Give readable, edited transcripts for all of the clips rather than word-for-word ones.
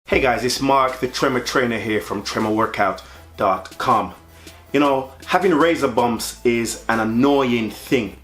Hey guys, it's Mark, the Tremor Trainer here from TremorWorkout.com. You know, having razor bumps is an annoying thing.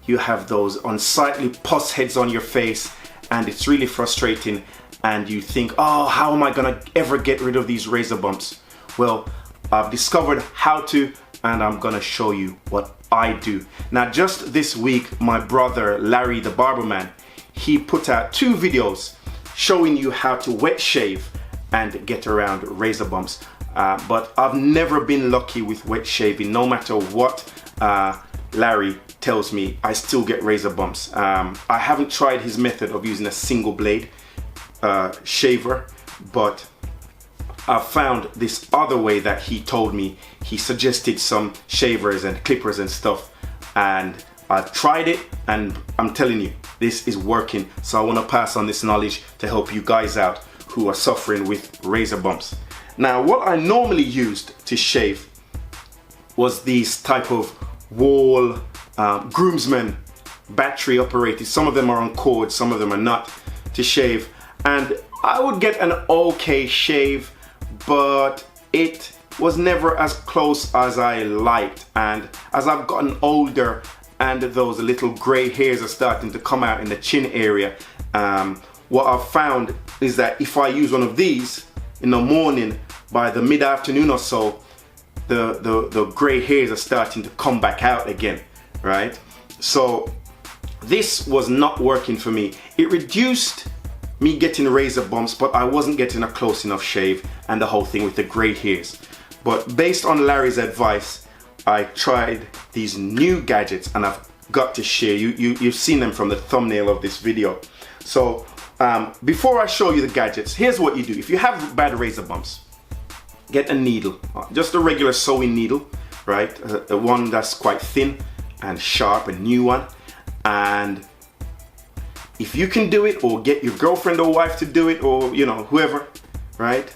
You have those unsightly pus heads on your face and it's really frustrating, and you think, oh, how am I gonna ever get rid of these razor bumps? Well, I've discovered how to, and I'm gonna show you what I do. Now, just this week, my brother Larry the Barberman, he put out 2 videos showing you how to wet shave and get around razor bumps. But I've never been lucky with wet shaving. No matter what Larry tells me, I still get razor bumps. I haven't tried his method of using a single blade shaver, but I've found this other way that he told me. He suggested some shavers and clippers and stuff, and I've tried it, and I'm telling you, this is working. So I want to pass on this knowledge to help you guys out who are suffering with razor bumps. Now, what I normally used to shave was these type of wall groomsmen battery operated. Some of them are on cord, some of them are not, to shave, and I would get an okay shave, but it was never as close as I liked. And as I've gotten older and those little gray hairs are starting to come out in the chin area, what I've found is that if I use one of these in the morning, by the mid-afternoon or so, the gray hairs are starting to come back out again, right? So this was not working for me. It reduced me getting razor bumps, but I wasn't getting a close enough shave and the whole thing with the gray hairs. But based on Larry's advice, I tried these new gadgets, and I've got to share. You've seen them from the thumbnail of this video. So before I show you the gadgets, here's what you do. If you have bad razor bumps, get a needle, just a regular sewing needle, right? The one that's quite thin and sharp, a new one. And if you can do it, or get your girlfriend or wife to do it, or you know, whoever, right?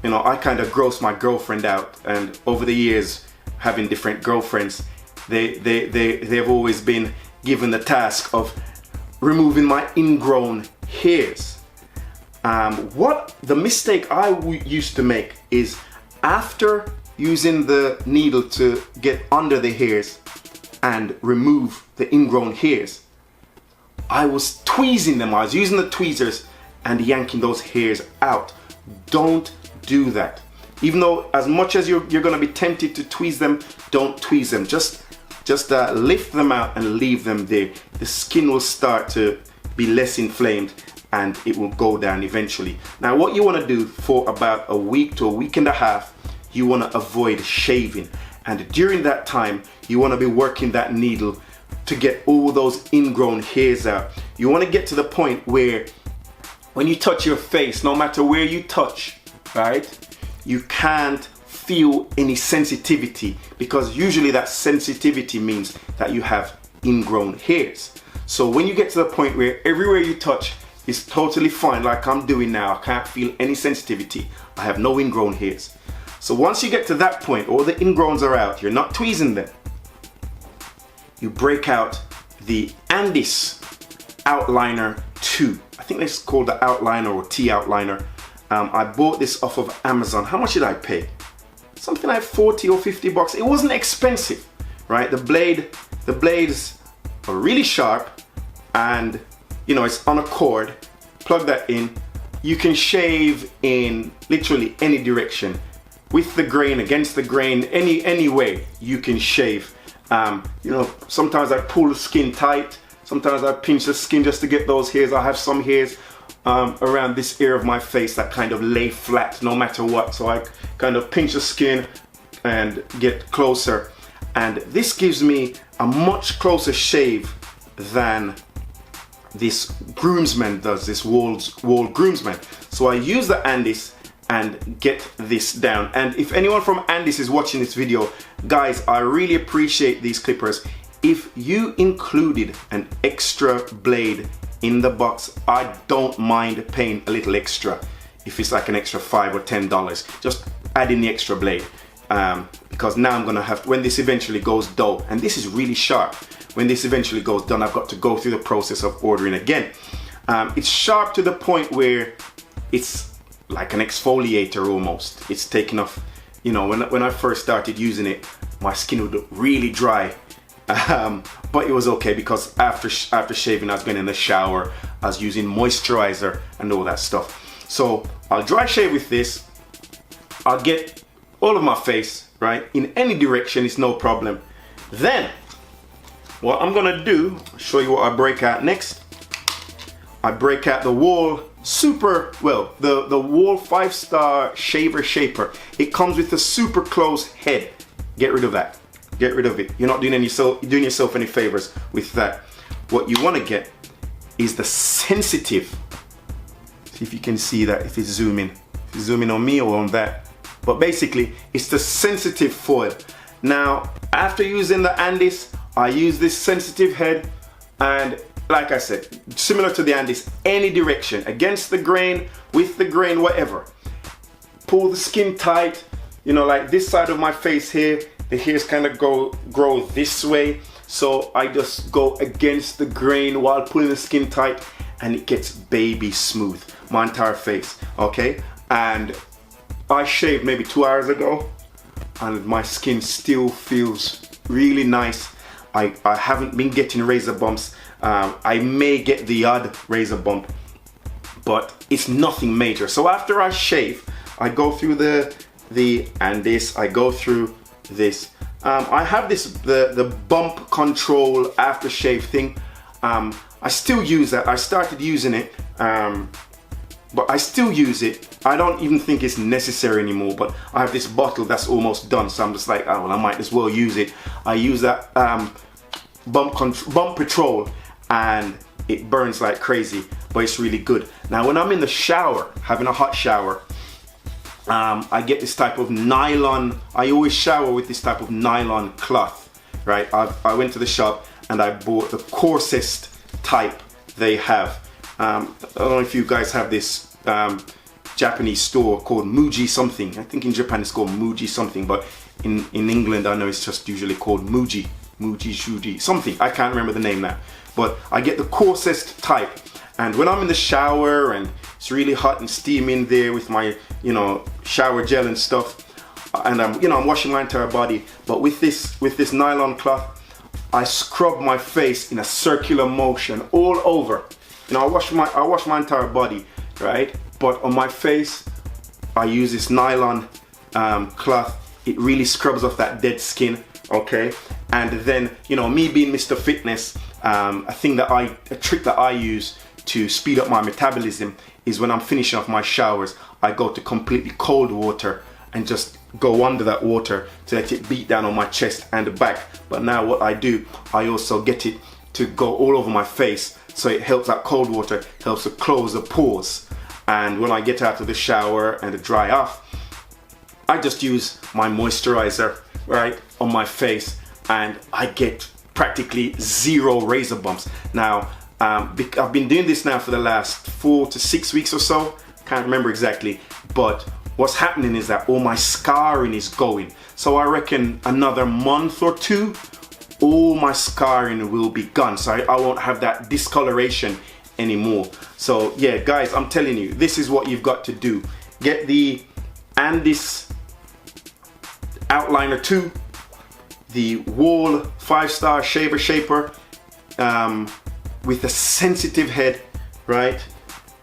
You know, I kind of gross my girlfriend out, and over the years having different girlfriends, they've always been given the task of removing my ingrown hairs. What the mistake I used to make is, after using the needle to get under the hairs and remove the ingrown hairs, I was tweezing them. I was using the tweezers and yanking those hairs out. Don't do that. Even though as much as you're going to be tempted to tweeze them, don't tweeze them. Just lift them out and leave them there. The skin will start to be less inflamed and it will go down eventually. Now, what you want to do for about a week to a week and a half, you want to avoid shaving. And during that time, you want to be working that needle to get all those ingrown hairs out. You want to get to the point where when you touch your face, no matter where you touch, right, you can't feel any sensitivity, because usually that sensitivity means that you have ingrown hairs. So when you get to the point where everywhere you touch is totally fine, like I'm doing now, I can't feel any sensitivity, I have no ingrown hairs. So once you get to that point, all the ingrowns are out, you're not tweezing them, you break out the Andis Outliner 2. I think it's called the Outliner or T-Outliner. I bought this off of Amazon. How much did I pay? Something like 40 or 50 bucks. It wasn't expensive, right? The blades are really sharp, and you know, it's on a cord. Plug that in. You can shave in literally any direction, with the grain, against the grain, any way you can shave. You know, sometimes I pull the skin tight, sometimes I pinch the skin just to get those hairs. I have some hairs around this area of my face that kind of lay flat no matter what, so I kind of pinch the skin and get closer, and this gives me a much closer shave than this groomsman does, this wall groomsman. So I use the Andis and get this down. And if anyone from Andis is watching this video, guys, I really appreciate these clippers. If you included an extra blade in the box, I don't mind paying a little extra. If it's like an extra $5 or $10, just add in the extra blade, because now I'm gonna have, when this eventually goes dull, and this is really sharp, when this eventually goes done, I've got to go through the process of ordering again. It's sharp to the point where it's like an exfoliator almost. It's taking off, you know, when I first started using it, my skin would look really dry. But it was okay because after shaving, I was going in the shower, I was using moisturizer and all that stuff. So I'll dry shave with this. I'll get all of my face, right, in any direction, it's no problem. Then what I'm gonna do, I'll show you what I break out next. I break out the Wahl Super, well, the Wahl 5-star Shaver Shaper. It comes with a super close head. Get rid of that. Get rid of it. You're not doing yourself any favors with that. What you want to get is the sensitive. See if you can see that if it's zooming. If you zoom in on me or on that. But basically, it's the sensitive foil. Now, after using the Andis, I use this sensitive head, and like I said, similar to the Andis, any direction, against the grain, with the grain, whatever. Pull the skin tight, you know, like this side of my face here, the hairs kind of grow this way. So I just go against the grain while pulling the skin tight, and it gets baby smooth, my entire face, okay? And I shaved maybe 2 hours ago, and my skin still feels really nice. I haven't been getting razor bumps. I may get the odd razor bump, but it's nothing major. So after I shave, I go through the Andis, I go through this. I have this, the bump control aftershave thing. I still use that. I started using it, but I still use it. I don't even think it's necessary anymore, but I have this bottle that's almost done, so I'm just like, oh well, I might as well use it. I use that bump patrol, and it burns like crazy, but it's really good. Now when I'm in the shower, having a hot shower, I get this type of nylon. I always shower with this type of nylon cloth, right? I went to the shop and I bought the coarsest type they have. I don't know if you guys have this Japanese store called Muji something. I think in Japan it's called Muji something, but in England I know it's just usually called Muji, Shuji, something. I can't remember the name now. But I get the coarsest type. And when I'm in the shower and it's really hot and steaming there with my, you know, shower gel and stuff, and I'm washing my entire body, but with this nylon cloth, I scrub my face in a circular motion all over. You know, I wash my entire body, right? But on my face, I use this nylon cloth. It really scrubs off that dead skin, okay? And then, you know, me being Mr. Fitness, a trick that I use to speed up my metabolism is when I'm finishing off my showers, I go to completely cold water and just go under that water to let it beat down on my chest and the back. But now what I do, I also get it to go all over my face, so it helps, that cold water helps to close the pores. And when I get out of the shower and to dry off, I just use my moisturizer, right, on my face, and I get practically zero razor bumps. Now, I've been doing this now for the last 4 to 6 weeks or so, can't remember exactly, but what's happening is that all my scarring is going. So I reckon another month or two, all my scarring will be gone. So I won't have that discoloration anymore. So yeah, guys, I'm telling you, this is what you've got to do. Get the Andis Outliner 2, the Wahl 5-star Shaver Shaper, with a sensitive head, right?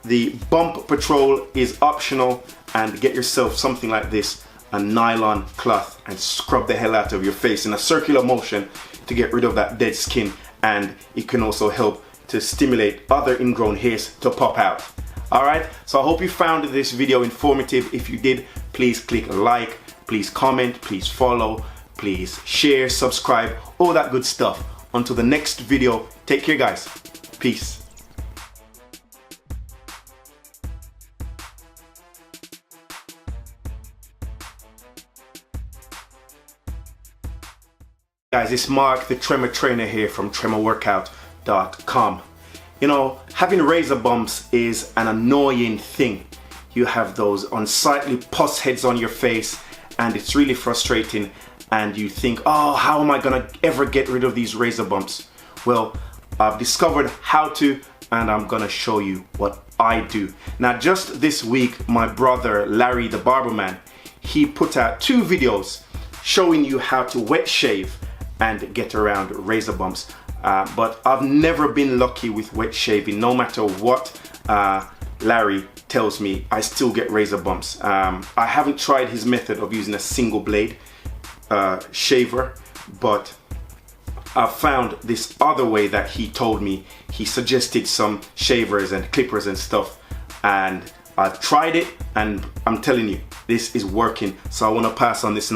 The Bump Patrol is optional, and get yourself something like this, a nylon cloth, and scrub the hell out of your face in a circular motion to get rid of that dead skin, and it can also help to stimulate other ingrown hairs to pop out. Alright, so I hope you found this video informative. If you did, please click like, please comment, please follow, please share, subscribe, all that good stuff. Until the next video, take care guys. Peace. Guys, it's Mark, the Tremor Trainer here from TremorWorkout.com. You know, having razor bumps is an annoying thing. You have those unsightly pus heads on your face, and it's really frustrating, and you think, oh, how am I gonna ever get rid of these razor bumps? Well, I've discovered how to and I'm gonna show you what I do. Now just this week, my brother Larry the Barberman, he put out 2 videos showing you how to wet shave and get around razor bumps. But I've never been lucky with wet shaving. No matter what Larry tells me, I still get razor bumps. I haven't tried his method of using a single blade shaver, but I found this other way that he told me. He suggested some shavers and clippers and stuff, and I've tried it, and I'm telling you, this is working. So I want to pass on this